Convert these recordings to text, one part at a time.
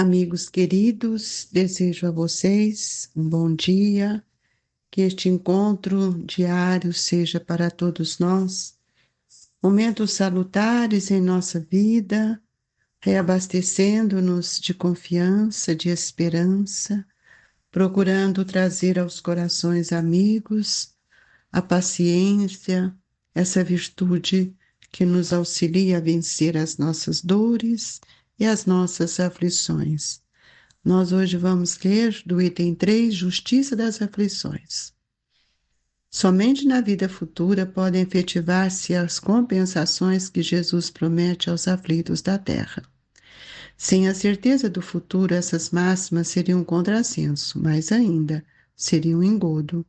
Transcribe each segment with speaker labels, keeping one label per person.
Speaker 1: Amigos queridos, desejo a vocês um bom dia, que este encontro diário seja para todos nós momentos salutares em nossa vida, reabastecendo-nos de confiança, de esperança, procurando trazer aos corações amigos a paciência, essa virtude que nos auxilia a vencer as nossas dores e as nossas aflições. Nós hoje vamos ler do item 3, Justiça das Aflições. Somente na vida futura podem efetivar-se as compensações que Jesus promete aos aflitos da terra. Sem a certeza do futuro, essas máximas seriam um contrassenso, mais ainda, seriam um engodo.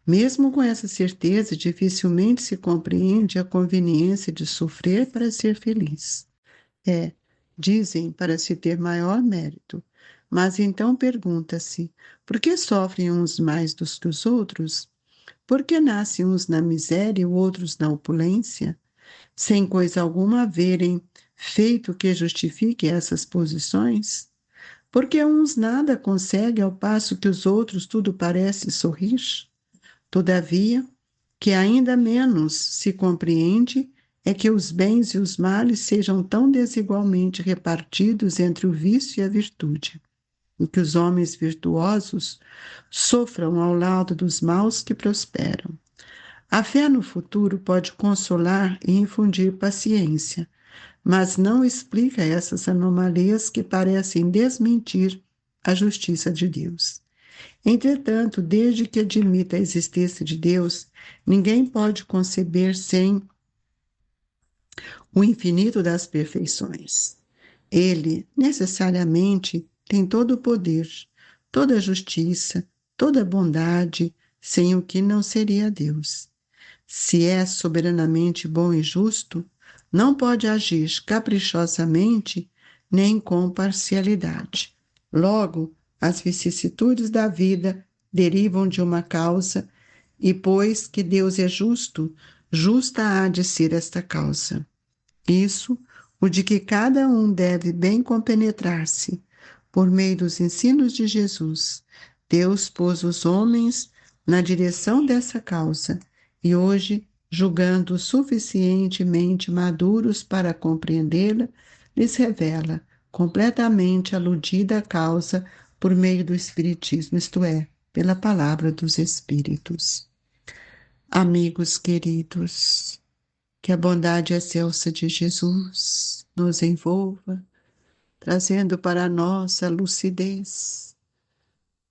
Speaker 1: Mesmo com essa certeza, dificilmente se compreende a conveniência de sofrer para ser feliz. Dizem para se ter maior mérito, mas então pergunta-se, por que sofrem uns mais do que os outros? Por que nascem uns na miséria e outros na opulência, sem coisa alguma haverem feito que justifique essas posições? Porque uns nada conseguem ao passo que os outros tudo parece sorrir? Todavia, que ainda menos se compreende é que os bens e os males sejam tão desigualmente repartidos entre o vício e a virtude, e que os homens virtuosos sofram ao lado dos maus que prosperam. A fé no futuro pode consolar e infundir paciência, mas não explica essas anomalias que parecem desmentir a justiça de Deus. Entretanto, desde que admita a existência de Deus, ninguém pode conceber sem o infinito das perfeições. Ele, necessariamente, tem todo o poder, toda a justiça, toda a bondade, sem o que não seria Deus. Se é soberanamente bom e justo, não pode agir caprichosamente nem com parcialidade. Logo, as vicissitudes da vida derivam de uma causa, e pois que Deus é justo, justa há de ser esta causa. Isso, o de que cada um deve bem compenetrar-se, por meio dos ensinos de Jesus. Deus pôs os homens na direção dessa causa, e hoje, julgando suficientemente maduros para compreendê-la, lhes revela completamente aludida a causa por meio do Espiritismo, isto é, pela palavra dos Espíritos. Amigos queridos, que a bondade excelsa de Jesus nos envolva, trazendo para nós a lucidez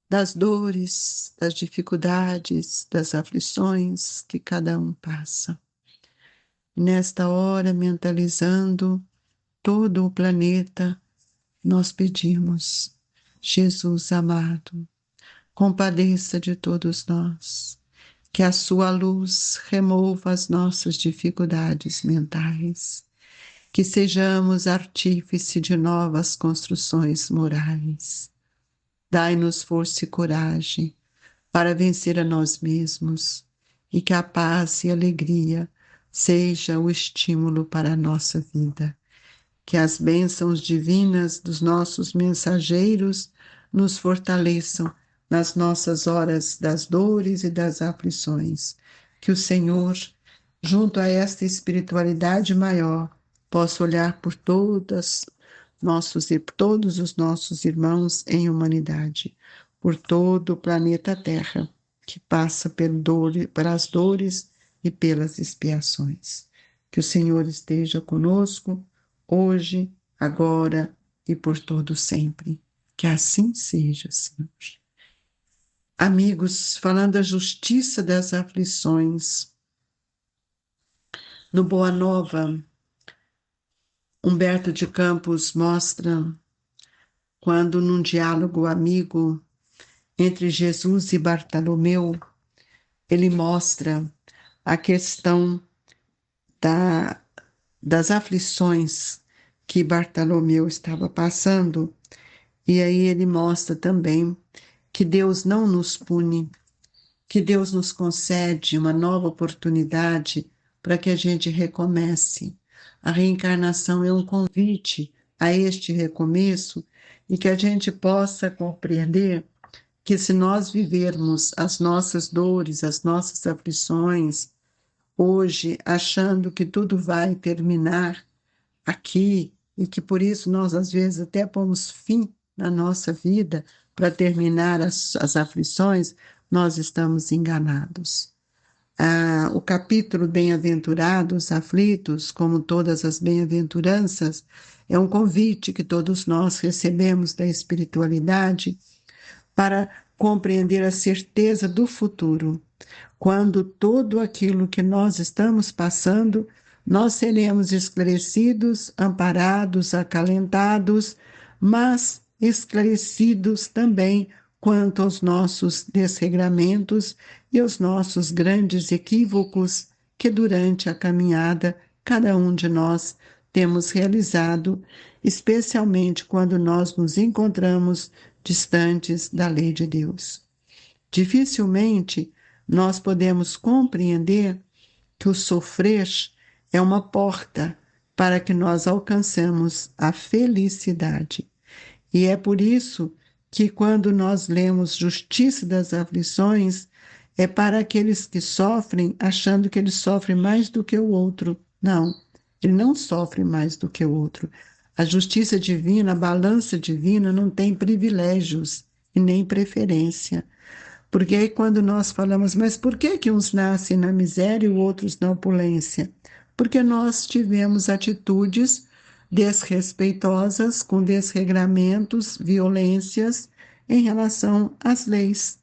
Speaker 1: das dores, das dificuldades, das aflições que cada um passa. Nesta hora, mentalizando todo o planeta, nós pedimos, Jesus amado, compadeça de todos nós, que a sua luz remova as nossas dificuldades mentais, que sejamos artífice de novas construções morais. Dai-nos força e coragem para vencer a nós mesmos e que a paz e a alegria seja o estímulo para a nossa vida. Que as bênçãos divinas dos nossos mensageiros nos fortaleçam nas nossas horas das dores e das aflições. Que o Senhor, junto a esta espiritualidade maior, possa olhar por todos os nossos irmãos em humanidade, por todo o planeta Terra, que passa pelas dores e pelas expiações. Que o Senhor esteja conosco, hoje, agora e por todo sempre. Que assim seja, Senhor. Amigos, falando da justiça das aflições, no Boa Nova, Humberto de Campos mostra quando, num diálogo amigo entre Jesus e Bartolomeu, ele mostra a questão das aflições que Bartolomeu estava passando, e aí ele mostra também que Deus não nos pune, que Deus nos concede uma nova oportunidade para que a gente recomece. A reencarnação é um convite a este recomeço e que a gente possa compreender que se nós vivermos as nossas dores, as nossas aflições, hoje, achando que tudo vai terminar aqui e que por isso nós às vezes até pomos fim na nossa vida para terminar as aflições, nós estamos enganados. O capítulo Bem-aventurados, aflitos, como todas as bem-aventuranças, é um convite que todos nós recebemos da espiritualidade para compreender a certeza do futuro. Quando tudo aquilo que nós estamos passando, nós seremos esclarecidos, amparados, acalentados, mas esclarecidos também quanto aos nossos desregramentos e aos nossos grandes equívocos que durante a caminhada cada um de nós temos realizado, especialmente quando nós nos encontramos distantes da lei de Deus. Dificilmente nós podemos compreender que o sofrer é uma porta para que nós alcancemos a felicidade. E é por isso que quando nós lemos Justiça das Aflições, é para aqueles que sofrem, achando que ele sofre mais do que o outro. Não, ele não sofre mais do que o outro. A justiça divina, a balança divina não tem privilégios e nem preferência. Porque aí quando nós falamos, mas por que que uns nascem na miséria e outros na opulência? Porque nós tivemos atitudes desrespeitosas, com desregramentos, violências em relação às leis.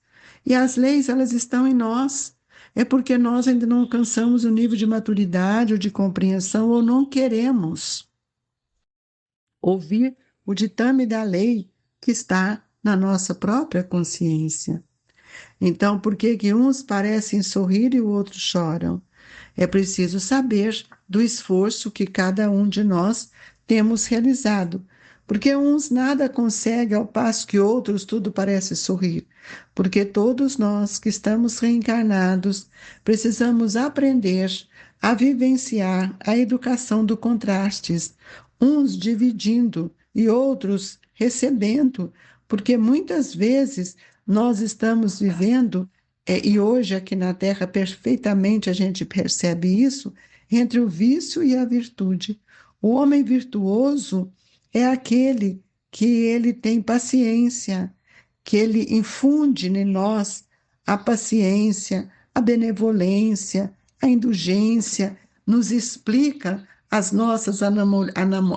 Speaker 1: E as leis, elas estão em nós. É porque nós ainda não alcançamos o nível de maturidade ou de compreensão ou não queremos ouvir o ditame da lei que está na nossa própria consciência. Então, por que que uns parecem sorrir e outros choram? É preciso saber do esforço que cada um de nós temos realizado, porque uns nada conseguem ao passo que outros tudo parece sorrir, porque todos nós que estamos reencarnados precisamos aprender a vivenciar a educação do contrastes, uns dividindo e outros recebendo, porque muitas vezes nós estamos vivendo, e hoje aqui na Terra perfeitamente a gente percebe isso, entre o vício e a virtude. O homem virtuoso é aquele que ele tem paciência, que ele infunde em nós a paciência, a benevolência, a indulgência, nos explica as nossas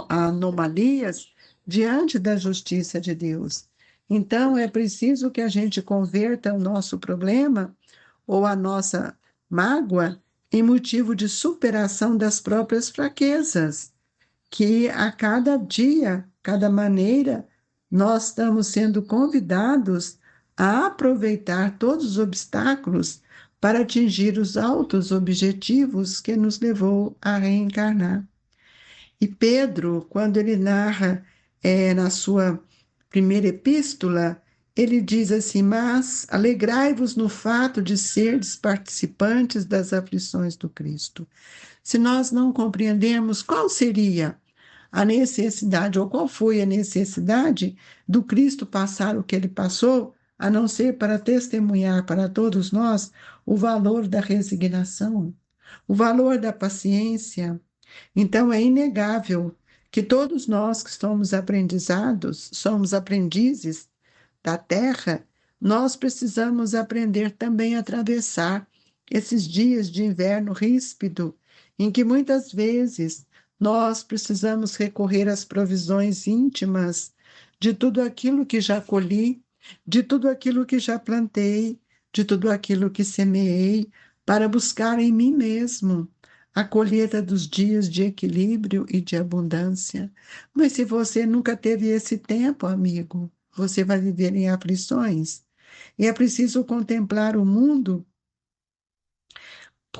Speaker 1: anomalias diante da justiça de Deus. Então, é preciso que a gente converta o nosso problema ou a nossa mágoa em motivo de superação das próprias fraquezas, que a cada dia, cada maneira, nós estamos sendo convidados a aproveitar todos os obstáculos para atingir os altos objetivos que nos levou a reencarnar. E Pedro, quando ele narra na sua primeira epístola, ele diz assim: mas alegrai-vos no fato de serdes participantes das aflições do Cristo. Se nós não compreendemos qual seria a necessidade, ou qual foi a necessidade do Cristo passar o que ele passou, a não ser para testemunhar para todos nós o valor da resignação, o valor da paciência. Então, é inegável que todos nós que somos aprendizados, somos aprendizes da terra, nós precisamos aprender também a atravessar esses dias de inverno ríspido, em que muitas vezes nós precisamos recorrer às provisões íntimas de tudo aquilo que já colhi, de tudo aquilo que já plantei, de tudo aquilo que semeei, para buscar em mim mesmo a colheita dos dias de equilíbrio e de abundância. Mas se você nunca teve esse tempo, amigo, você vai viver em aflições. E é preciso contemplar o mundo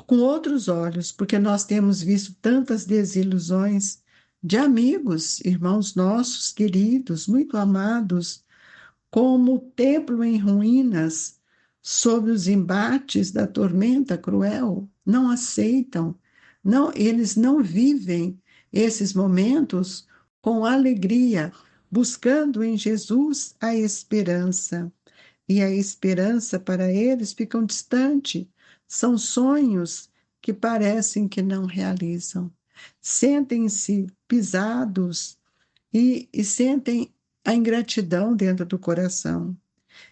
Speaker 1: com outros olhos, porque nós temos visto tantas desilusões de amigos, irmãos nossos queridos, muito amados, como o templo em ruínas, sob os embates da tormenta cruel, não aceitam, não, eles não vivem esses momentos com alegria, buscando em Jesus a esperança. E a esperança para eles ficam distante. São sonhos que parecem que não realizam. Sentem-se pisados e sentem a ingratidão dentro do coração.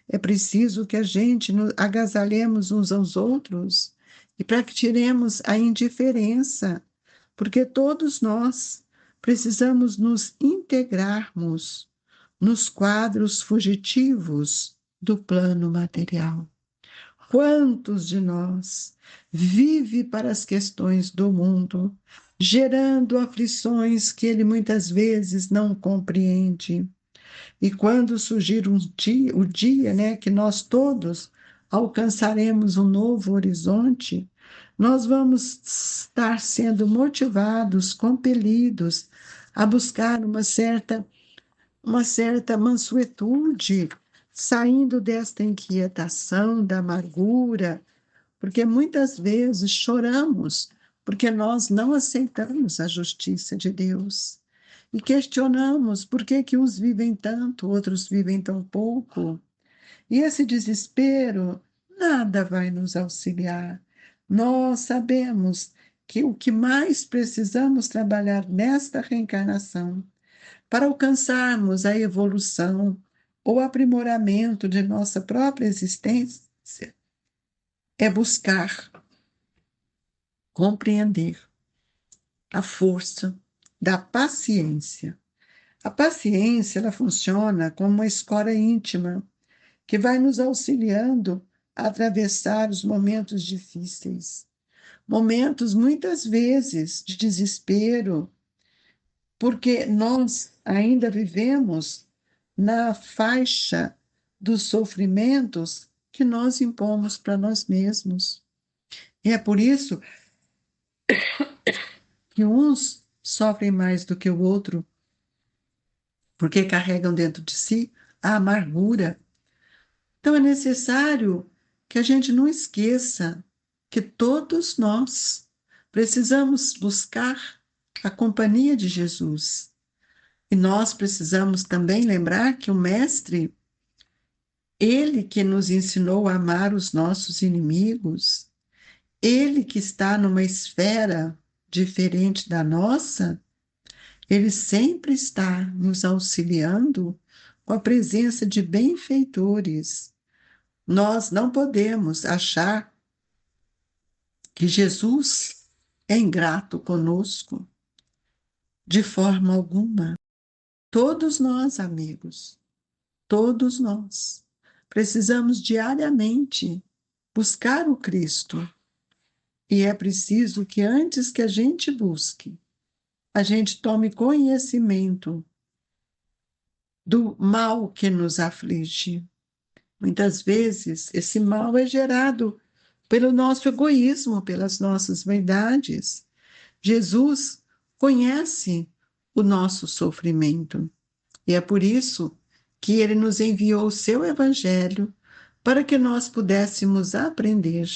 Speaker 1: É preciso que a gente nos agasalhemos uns aos outros e para que tiremos a indiferença, porque todos nós precisamos nos integrarmos nos quadros fugitivos do plano material. Quantos de nós vive para as questões do mundo, gerando aflições que ele muitas vezes não compreende? E quando surgir o dia, né, que nós todos alcançaremos um novo horizonte, nós vamos estar sendo motivados, compelidos a buscar uma certa mansuetude, saindo desta inquietação, da amargura, porque muitas vezes choramos porque nós não aceitamos a justiça de Deus. E questionamos por que que uns vivem tanto, outros vivem tão pouco. E esse desespero, nada vai nos auxiliar. Nós sabemos que o que mais precisamos trabalhar nesta reencarnação, para alcançarmos a evolução ou aprimoramento de nossa própria existência, é buscar compreender a força da paciência. A paciência, ela funciona como uma escola íntima que vai nos auxiliando a atravessar os momentos difíceis, momentos muitas vezes de desespero, porque nós ainda vivemos na faixa dos sofrimentos que nós impomos para nós mesmos. E é por isso que uns sofrem mais do que o outro, porque carregam dentro de si a amargura. Então é necessário que a gente não esqueça que todos nós precisamos buscar a companhia de Jesus. E nós precisamos também lembrar que o Mestre, ele que nos ensinou a amar os nossos inimigos, ele que está numa esfera diferente da nossa, ele sempre está nos auxiliando com a presença de benfeitores. Nós não podemos achar que Jesus é ingrato conosco, de forma alguma. Todos nós, amigos, todos nós, precisamos diariamente buscar o Cristo. E é preciso que antes que a gente busque, a gente tome conhecimento do mal que nos aflige. Muitas vezes, esse mal é gerado pelo nosso egoísmo, pelas nossas vaidades. Jesus conhece o nosso sofrimento e é por isso que ele nos enviou o seu Evangelho para que nós pudéssemos aprender,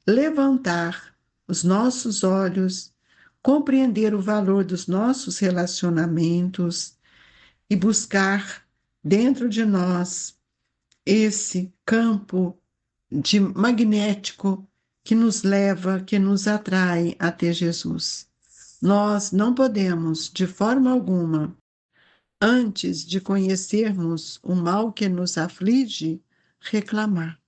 Speaker 1: levantar os nossos olhos, compreender o valor dos nossos relacionamentos e buscar dentro de nós esse campo magnético que nos leva, que nos atrai até Jesus. Nós não podemos, de forma alguma, antes de conhecermos o mal que nos aflige, reclamar,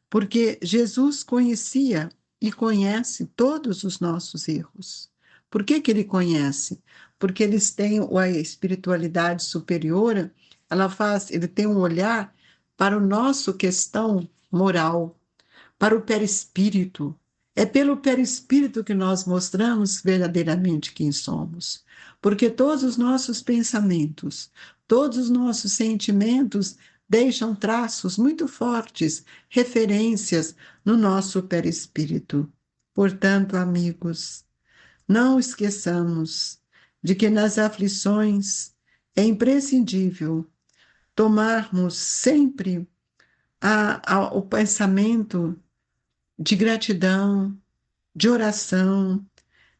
Speaker 1: porque Jesus conhecia e conhece todos os nossos erros. Por que que ele conhece? Porque eles têm a espiritualidade superior, ele tem um olhar para o nosso questão moral, para o perispírito. É pelo perispírito que nós mostramos verdadeiramente quem somos. Porque todos os nossos pensamentos, todos os nossos sentimentos deixam traços muito fortes, referências no nosso perispírito. Portanto, amigos, não esqueçamos de que nas aflições é imprescindível tomarmos sempre o pensamento de gratidão, de oração,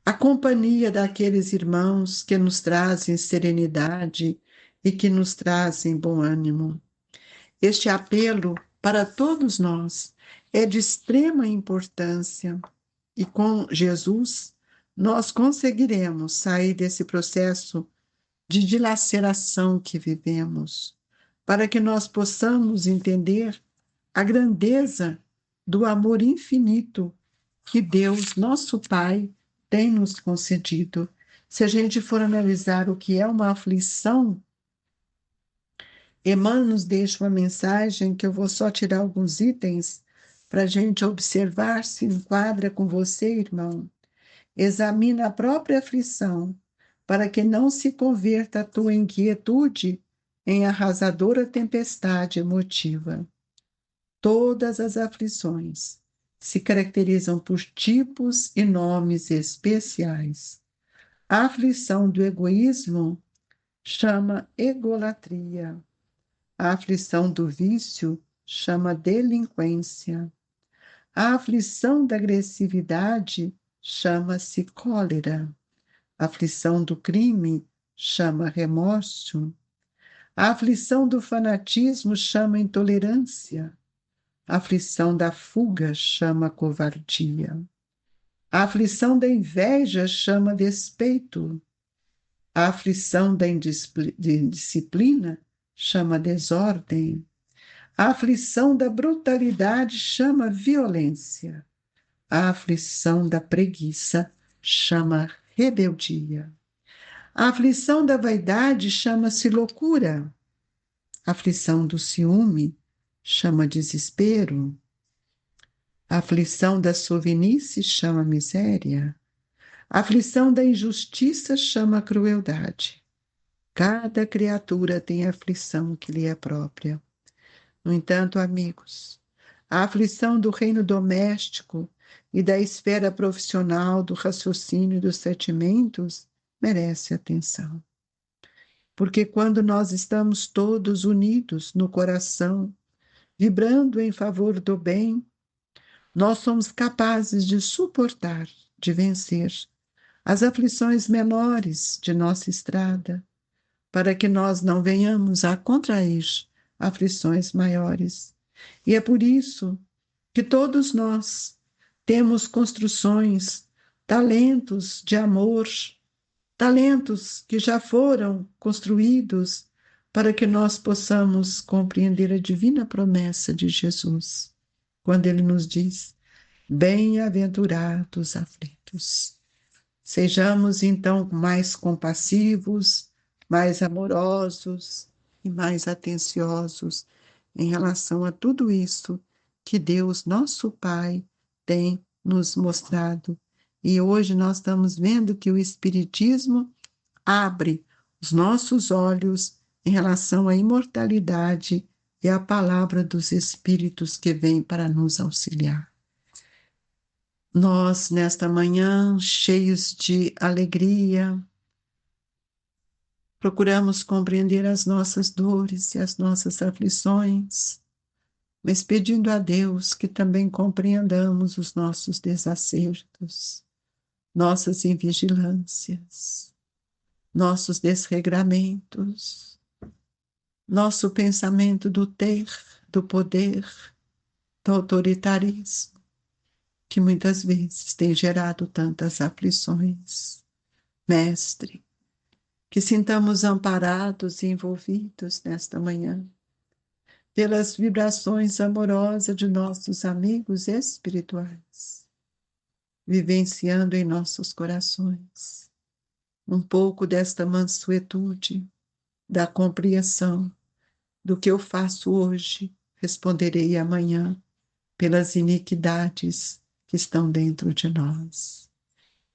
Speaker 1: a companhia daqueles irmãos que nos trazem serenidade e que nos trazem bom ânimo. Este apelo para todos nós é de extrema importância e com Jesus nós conseguiremos sair desse processo de dilaceração que vivemos, para que nós possamos entender a grandeza do amor infinito que Deus, nosso Pai, tem nos concedido. Se a gente for analisar o que é uma aflição, Emmanuel nos deixa uma mensagem que eu vou só tirar alguns itens para a gente observar se enquadra com você, irmão. Examina a própria aflição, para que não se converta a tua inquietude em arrasadora tempestade emotiva. Todas as aflições se caracterizam por tipos e nomes especiais. A aflição do egoísmo chama egolatria. A aflição do vício chama delinquência. A aflição da agressividade chama-se cólera. A aflição do crime chama remorso. A aflição do fanatismo chama intolerância. A aflição da fuga chama covardia. A aflição da inveja chama despeito. A aflição da indisciplina chama desordem. A aflição da brutalidade chama violência. A aflição da preguiça chama rebeldia. A aflição da vaidade chama-se loucura. A aflição do ciúme chama desespero. A aflição da sovinice chama miséria. A aflição da injustiça chama crueldade. Cada criatura tem a aflição que lhe é própria. No entanto, amigos, a aflição do reino doméstico e da esfera profissional, do raciocínio e dos sentimentos merece atenção. Porque quando nós estamos todos unidos no coração, vibrando em favor do bem, nós somos capazes de suportar, de vencer as aflições menores de nossa estrada, para que nós não venhamos a contrair aflições maiores. E é por isso que todos nós temos construções, talentos de amor, talentos que já foram construídos para que nós possamos compreender a divina promessa de Jesus, quando ele nos diz: bem-aventurados aflitos. Sejamos então mais compassivos, mais amorosos e mais atenciosos em relação a tudo isso que Deus, nosso Pai, tem nos mostrado. E hoje nós estamos vendo que o Espiritismo abre os nossos olhos em relação à imortalidade e à palavra dos Espíritos que vem para nos auxiliar. Nós, nesta manhã, cheios de alegria, procuramos compreender as nossas dores e as nossas aflições, mas pedindo a Deus que também compreendamos os nossos desacertos, nossas invigilâncias, nossos desregramentos, nosso pensamento do ter, do poder, do autoritarismo, que muitas vezes tem gerado tantas aflições. Mestre, que sintamos amparados e envolvidos nesta manhã pelas vibrações amorosas de nossos amigos espirituais, vivenciando em nossos corações um pouco desta mansuetude, da compreensão do que eu faço hoje, responderei amanhã pelas iniquidades que estão dentro de nós.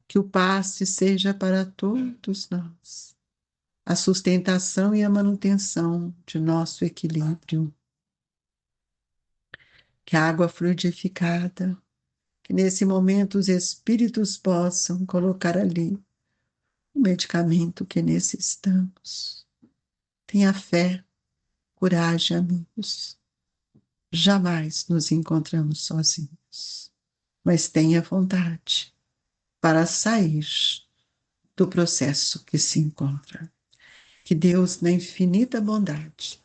Speaker 1: Que o passe seja para todos nós a sustentação e a manutenção de nosso equilíbrio. Que a água fluidificada, que nesse momento os espíritos possam colocar ali o medicamento que necessitamos. Tenha fé, coragem, amigos. Jamais nos encontramos sozinhos, mas tenha vontade para sair do processo que se encontra. Que Deus, na infinita bondade,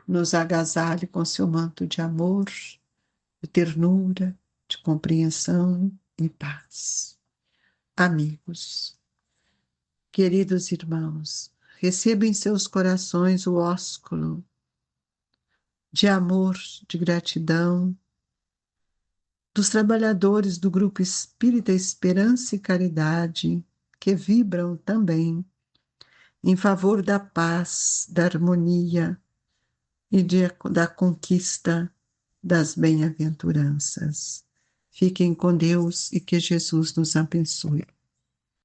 Speaker 1: nos agasalhe com seu manto de amor, de ternura, de compreensão e paz. Amigos, queridos irmãos, receba em seus corações o ósculo de amor, de gratidão, dos trabalhadores do Grupo Espírita Esperança e Caridade, que vibram também em favor da paz, da harmonia e da conquista das bem-aventuranças. Fiquem com Deus e que Jesus nos abençoe.